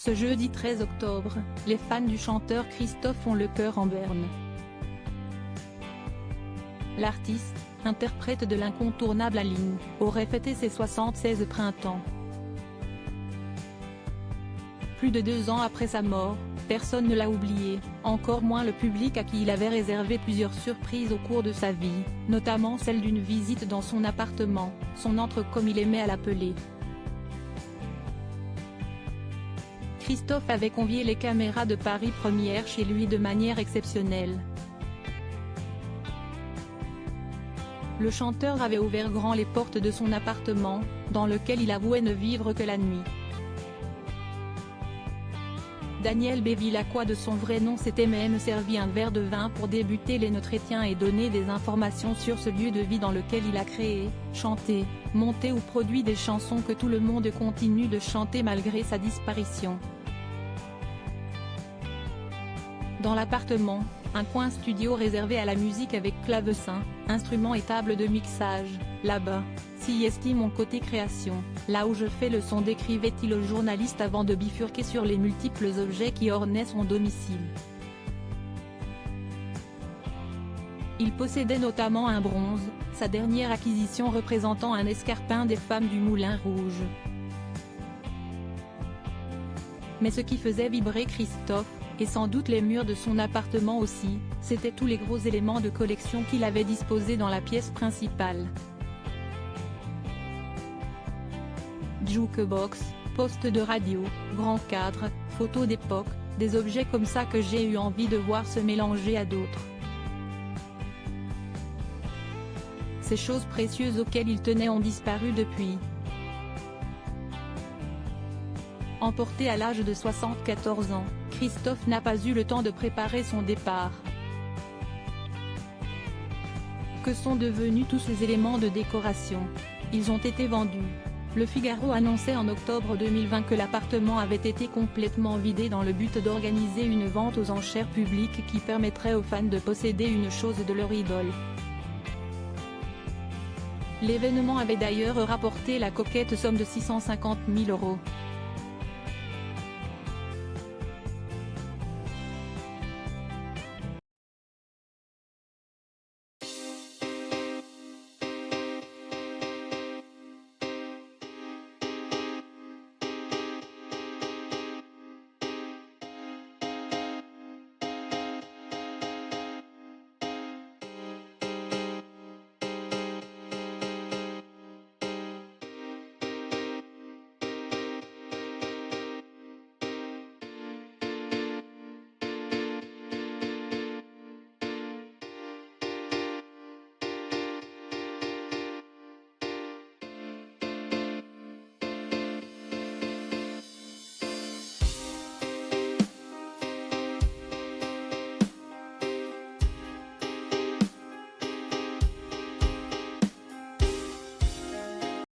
Ce jeudi 13 octobre, les fans du chanteur Christophe ont le cœur en berne. L'artiste, interprète de l'incontournable Aline, aurait fêté ses 76 printemps. Plus de 2 ans après sa mort, personne ne l'a oublié, encore moins le public à qui il avait réservé plusieurs surprises au cours de sa vie, notamment celle d'une visite dans son appartement, son antre comme il aimait à l'appeler. Christophe avait convié les caméras de Paris Première chez lui de manière exceptionnelle. Le chanteur avait ouvert grand les portes de son appartement, dans lequel il avouait ne vivre que la nuit. Daniel Bévilacqua, de son vrai nom, s'était même servi un verre de vin pour débuter l'entretien et donner des informations sur ce lieu de vie dans lequel il a créé, chanté, monté ou produit des chansons que tout le monde continue de chanter malgré sa disparition. Dans l'appartement, un coin studio réservé à la musique avec clavecin, instruments et table de mixage, là-bas, s'y estime mon côté création, là où je fais le son, décrivait-il au journaliste avant de bifurquer sur les multiples objets qui ornaient son domicile. Il possédait notamment un bronze, sa dernière acquisition représentant un escarpin des femmes du Moulin Rouge. Mais ce qui faisait vibrer Christophe, et sans doute les murs de son appartement aussi, c'étaient tous les gros éléments de collection qu'il avait disposés dans la pièce principale. Jukebox, poste de radio, grand cadre, photos d'époque, des objets comme ça que j'ai eu envie de voir se mélanger à d'autres. Ces choses précieuses auxquelles il tenait ont disparu depuis. Emporté à l'âge de 74 ans, Christophe n'a pas eu le temps de préparer son départ. Que sont devenus tous ces éléments de décoration? Ils ont été vendus. Le Figaro annonçait en octobre 2020 que l'appartement avait été complètement vidé dans le but d'organiser une vente aux enchères publiques qui permettrait aux fans de posséder une chose de leur idole. L'événement avait d'ailleurs rapporté la coquette somme de 650 000 €.